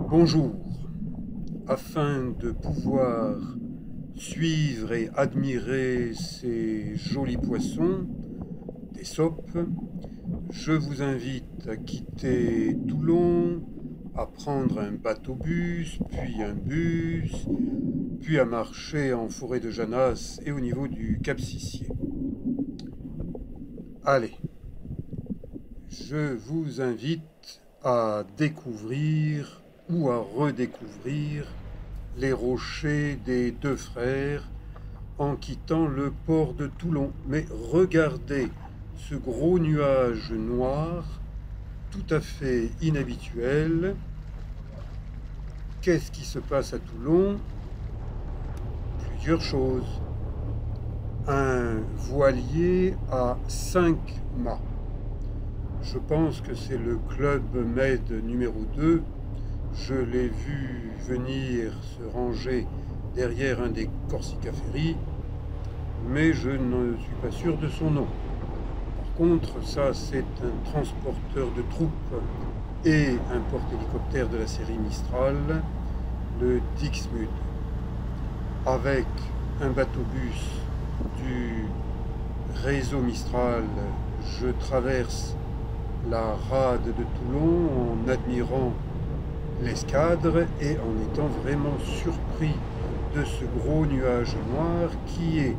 Bonjour, afin de pouvoir suivre et admirer ces jolis poissons, des sopes, je vous invite à quitter Toulon, à prendre un bateau-bus, puis un bus, puis à marcher en forêt de Janas et au niveau du Cap Sissier. Allez, je vous invite à découvrir ou à redécouvrir les rochers des Deux Frères en quittant le port de Toulon. Mais regardez ce gros nuage noir, tout à fait inhabituel. Qu'est-ce qui se passe à Toulon? Plusieurs choses. Un voilier à 5 mâts. Je pense que c'est le Club Med numéro 2. Je l'ai vu venir se ranger derrière un des Corsica Ferry, mais je ne suis pas sûr de son nom. Par contre, ça, c'est un transporteur de troupes et un porte-hélicoptère de la série Mistral, le Dixmude, avec un bateau-bus du réseau Mistral. Je traverse la rade de Toulon en admirant l'escadre et en étant vraiment surpris de ce gros nuage noir qui est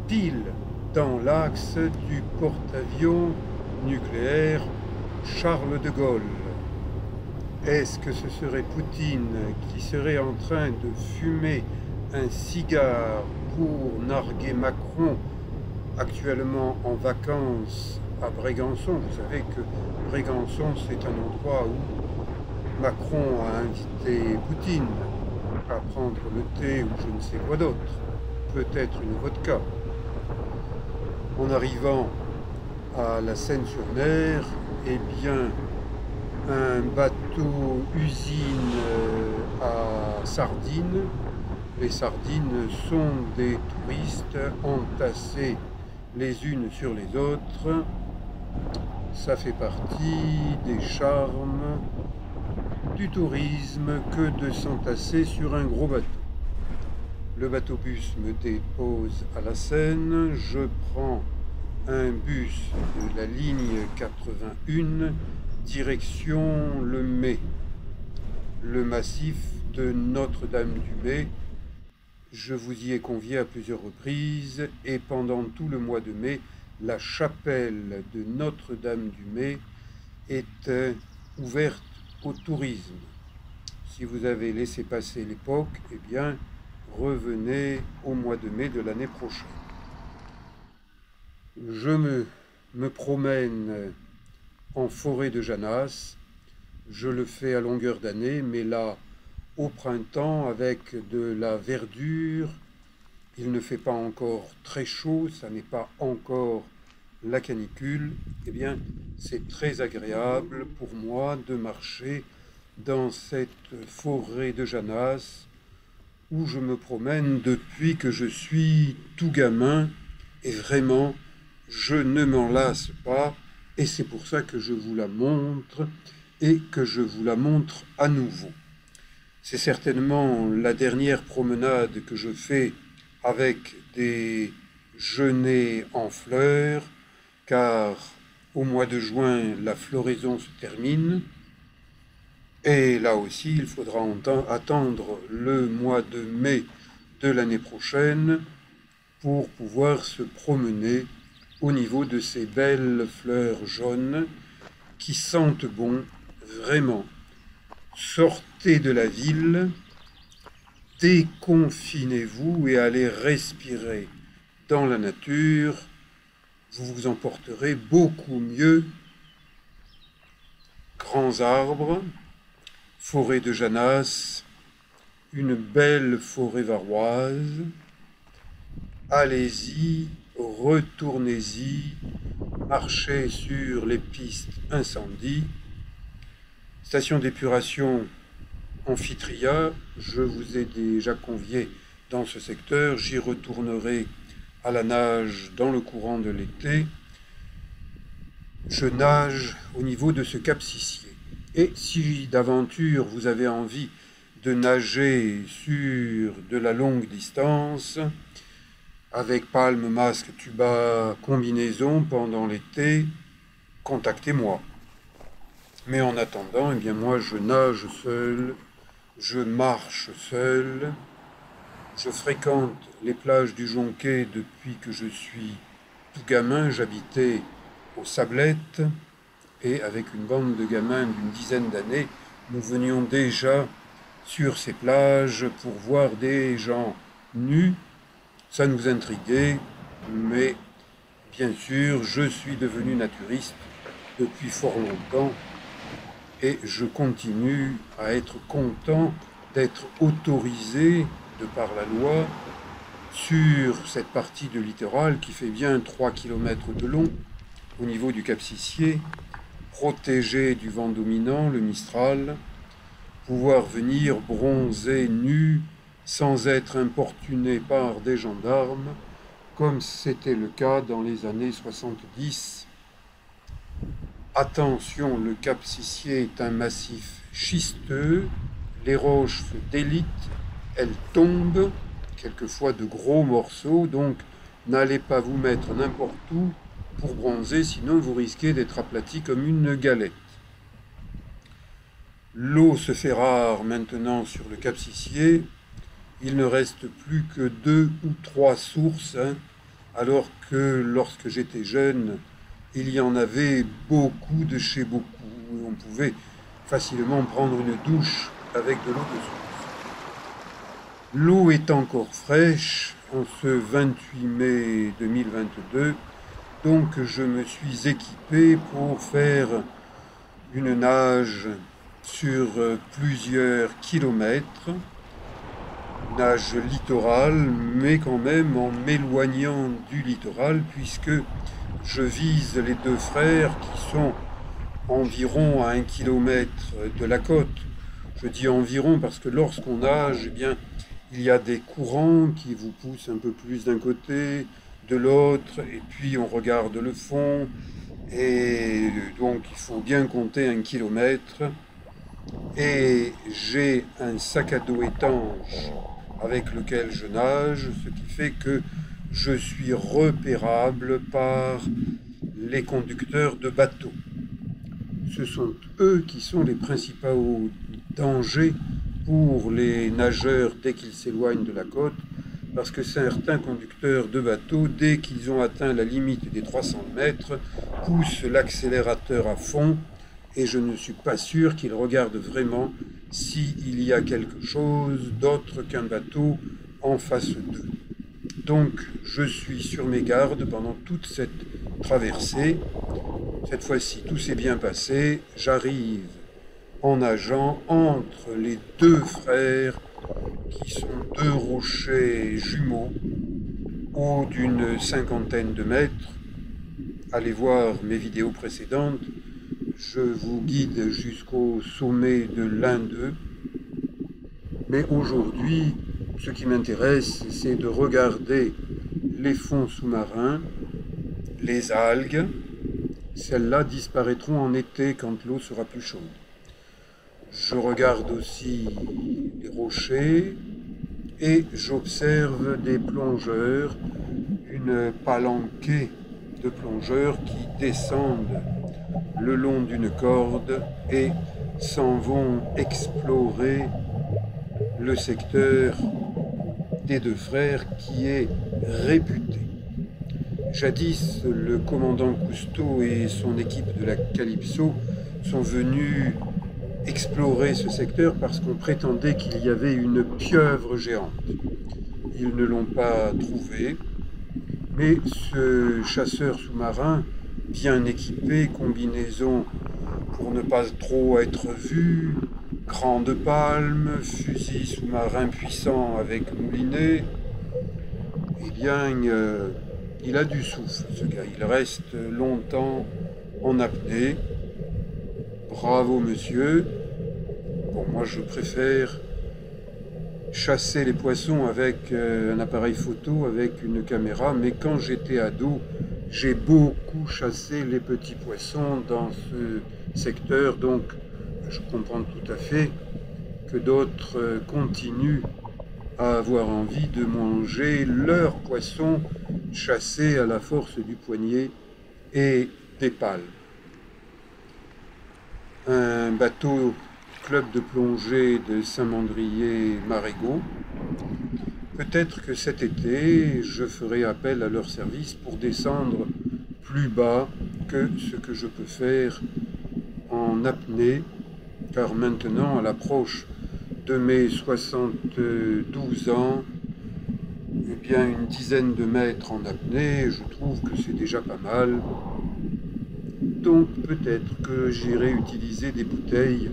pile dans l'axe du porte-avions nucléaire Charles de Gaulle. Est-ce que ce serait Poutine qui serait en train de fumer un cigare pour narguer Macron, actuellement en vacances à Brégançon? Vous savez que Brégançon, c'est un endroit où Macron a invité Poutine à prendre le thé ou je ne sais quoi d'autre, peut-être une vodka. En arrivant à la Seine-sur-Mer, eh bien, un bateau usine à sardines. Les sardines sont des touristes entassés les unes sur les autres. Ça fait partie des charmes du tourisme que de s'entasser sur un gros bateau. Le bateau-bus me dépose à la Seine, je prends un bus de la ligne 81, direction le Mai, le massif de Notre-Dame-du-Mai. Je vous y ai convié à plusieurs reprises et pendant tout le mois de mai, la chapelle de Notre-Dame-du-Mai est ouverte au tourisme. Si vous avez laissé passer l'époque, eh bien, revenez au mois de mai de l'année prochaine. Je me promène en forêt de Janas. Je le fais à longueur d'année, mais là, au printemps, avec de la verdure, il ne fait pas encore très chaud, ça n'est pas encore la canicule, eh bien, c'est très agréable pour moi de marcher dans cette forêt de Janas où je me promène depuis que je suis tout gamin et vraiment, je ne m'en lasse pas et c'est pour ça que je vous la montre et que je vous la montre à nouveau. C'est certainement la dernière promenade que je fais avec des genêts en fleurs, car au mois de juin, la floraison se termine. Et là aussi, il faudra attendre le mois de mai de l'année prochaine pour pouvoir se promener au niveau de ces belles fleurs jaunes qui sentent bon, vraiment. Sortez de la ville, déconfinez-vous et allez respirer dans la nature. Vous vous en porterez beaucoup mieux. Grands arbres, forêt de Janas, une belle forêt varoise. Allez-y, retournez-y, marchez sur les pistes incendies. Station d'épuration Amphitria, je vous ai déjà convié dans ce secteur, j'y retournerai à la nage dans le courant de l'été. Je nage au niveau de ce Cap Sissier. Et si d'aventure vous avez envie de nager sur de la longue distance, avec palme, masque, tuba, combinaison pendant l'été, contactez-moi. Mais en attendant, eh bien moi je nage seul, je marche seul, je fréquente les plages du Jonquet depuis que je suis tout gamin. J'habitais aux Sablettes et avec une bande de gamins d'une dizaine d'années, nous venions déjà sur ces plages pour voir des gens nus. Ça nous intriguait, mais bien sûr, je suis devenu naturiste depuis fort longtemps et je continue à être content d'être autorisé de par la loi sur cette partie de littoral qui fait bien 3 km de long au niveau du Cap Sissier, protégé du vent dominant, le Mistral, pouvoir venir bronzer nu sans être importuné par des gendarmes, comme c'était le cas dans les années 70. Attention, le Cap Sissier est un massif schisteux, les roches se délitent, elles tombent, quelquefois de gros morceaux, donc n'allez pas vous mettre n'importe où pour bronzer, sinon vous risquez d'être aplati comme une galette. L'eau se fait rare maintenant sur le Cap Sissier, il ne reste plus que 2 ou 3 sources, alors que lorsque j'étais jeune, il y en avait beaucoup de chez beaucoup. On pouvait facilement prendre une douche avec de l'eau de source. L'eau est encore fraîche en ce 28 mai 2022, donc je me suis équipé pour faire une nage sur plusieurs kilomètres, nage littorale, mais quand même en m'éloignant du littoral, puisque je vise les deux frères qui sont environ à 1 kilomètre de la côte. Je dis environ parce que lorsqu'on nage, eh bien, il y a des courants qui vous poussent un peu plus d'un côté, de l'autre, et puis on regarde le fond, et donc il faut bien compter 1 kilomètre. Et j'ai un sac à dos étanche avec lequel je nage, ce qui fait que je suis repérable par les conducteurs de bateaux. Ce sont eux qui sont les principaux dangers pour les nageurs dès qu'ils s'éloignent de la côte, parce que certains conducteurs de bateaux, dès qu'ils ont atteint la limite des 300 mètres, poussent l'accélérateur à fond, et je ne suis pas sûr qu'ils regardent vraiment s'il y a quelque chose d'autre qu'un bateau en face d'eux. Donc je suis sur mes gardes pendant toute cette traversée. Cette fois-ci, tout s'est bien passé. J'arrive en nageant entre les deux frères qui sont deux rochers jumeaux, hauts d'une 50aine de mètres. Allez voir mes vidéos précédentes. Je vous guide jusqu'au sommet de l'un d'eux. Mais aujourd'hui, ce qui m'intéresse, c'est de regarder les fonds sous-marins, les algues. Celles-là disparaîtront en été quand l'eau sera plus chaude. Je regarde aussi les rochers et j'observe des plongeurs, une palanquée de plongeurs qui descendent le long d'une corde et s'en vont explorer le secteur des deux frères qui est réputé. Jadis, le commandant Cousteau et son équipe de la Calypso sont venus explorer ce secteur parce qu'on prétendait qu'il y avait une pieuvre géante. Ils ne l'ont pas trouvée, mais ce chasseur sous-marin, bien équipé, combinaison pour ne pas trop être vu, grande palme, fusil sous-marin puissant avec moulinet, eh bien, il a du souffle, ce gars. Il reste longtemps en apnée. Bravo, monsieur. Bon, moi, je préfère chasser les poissons avec un appareil photo, avec une caméra, mais quand j'étais ado, j'ai beaucoup chassé les petits poissons dans ce secteur, donc je comprends tout à fait que d'autres continuent à avoir envie de manger leur poisson chassé à la force du poignet et des pales. Un bateau club de plongée de Saint-Mandrier-Marégot. Peut-être que cet été, je ferai appel à leur service pour descendre plus bas que ce que je peux faire en apnée, car maintenant, à l'approche de mes 72 ans, eh bien une dizaine de mètres en apnée, je trouve que c'est déjà pas mal. Donc peut-être que j'irai utiliser des bouteilles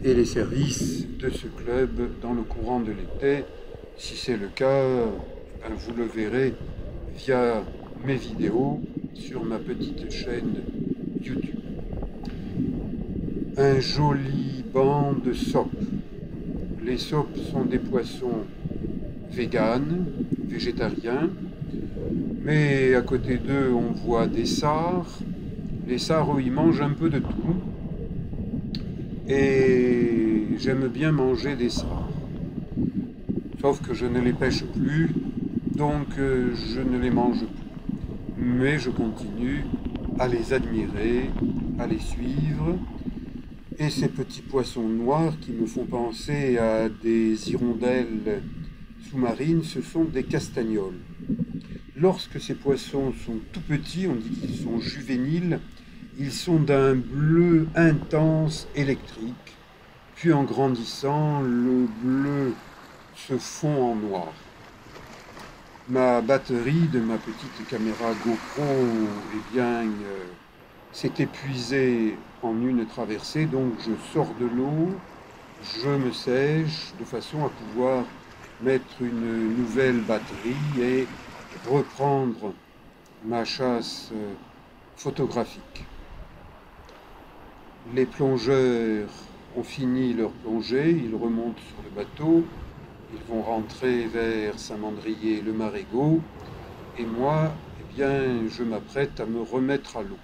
et les services de ce club dans le courant de l'été. Si c'est le cas, vous le verrez via mes vidéos sur ma petite chaîne YouTube. Un joli banc de sopes. Les sopes sont des poissons véganes, végétariens, mais à côté d'eux on voit des sards. Les sards, eux, ils mangent un peu de tout, et j'aime bien manger des sards. Sauf que je ne les pêche plus, donc je ne les mange plus. Mais je continue à les admirer, à les suivre. Et ces petits poissons noirs qui me font penser à des hirondelles sous-marines, ce sont des castagnols. Lorsque ces poissons sont tout petits, on dit qu'ils sont juvéniles, ils sont d'un bleu intense électrique. Puis en grandissant, le bleu se fond en noir. Ma batterie de ma petite caméra GoPro s'est épuisée en une traversée, donc je sors de l'eau, je me sèche de façon à pouvoir mettre une nouvelle batterie et reprendre ma chasse photographique. Les plongeurs ont fini leur plongée, ils remontent sur le bateau, ils vont rentrer vers Saint-Mandrier-le-Marégot, et moi, eh bien, je m'apprête à me remettre à l'eau.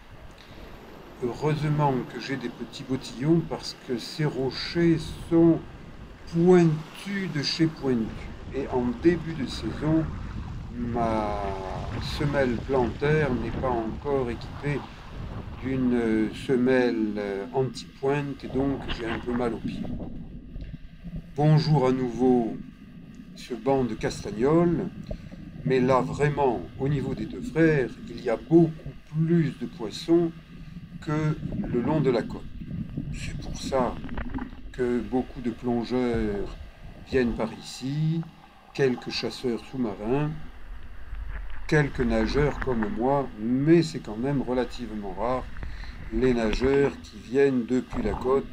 Heureusement que j'ai des petits bottillons parce que ces rochers sont pointus de chez pointus. Et en début de saison, ma semelle plantaire n'est pas encore équipée d'une semelle anti-pointe et donc j'ai un peu mal aux pieds. Bonjour à nouveau ce banc de castagnols, mais là vraiment au niveau des deux frères, il y a beaucoup plus de poissons que le long de la côte. C'est pour ça que beaucoup de plongeurs viennent par ici, quelques chasseurs sous-marins, quelques nageurs comme moi, mais c'est quand même relativement rare, les nageurs qui viennent depuis la côte,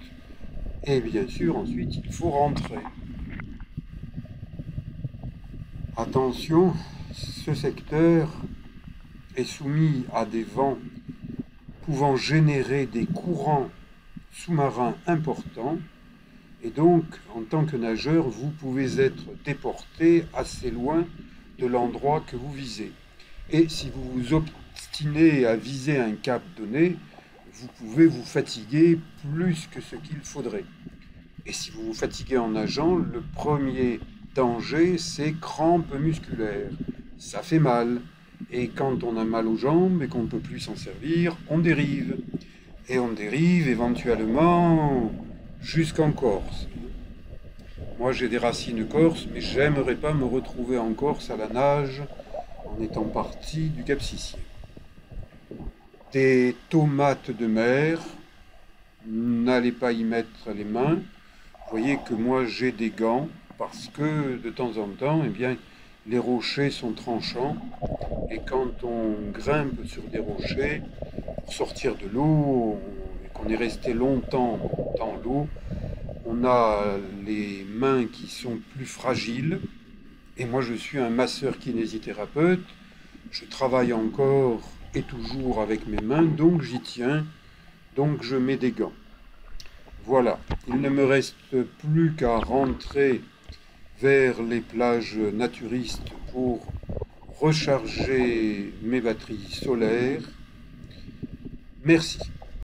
et bien sûr ensuite il faut rentrer. Attention, ce secteur est soumis à des vents pouvant générer des courants sous-marins importants, et donc en tant que nageur vous pouvez être déporté assez loin de l'endroit que vous visez. Et si vous vous obstinez à viser un cap donné, vous pouvez vous fatiguer plus que ce qu'il faudrait. Et si vous vous fatiguez en nageant, le premier danger, c'est crampes musculaires. Ça fait mal. Et quand on a mal aux jambes et qu'on ne peut plus s'en servir, on dérive. Et on dérive éventuellement jusqu'en Corse. Moi, j'ai des racines corses, mais j'aimerais pas me retrouver en Corse à la nage en étant parti du Cap-Sicien. Des tomates de mer, n'allez pas y mettre les mains. Vous voyez que moi, j'ai des gants parce que de temps en temps, eh bien, les rochers sont tranchants. Et quand on grimpe sur des rochers, pour sortir de l'eau, et qu'on est resté longtemps dans l'eau, on a les mains qui sont plus fragiles. Et moi, je suis un masseur kinésithérapeute. Je travaille encore et toujours avec mes mains, donc j'y tiens. Donc je mets des gants. Voilà, il ne me reste plus qu'à rentrer vers les plages naturistes pour recharger mes batteries solaires. Merci.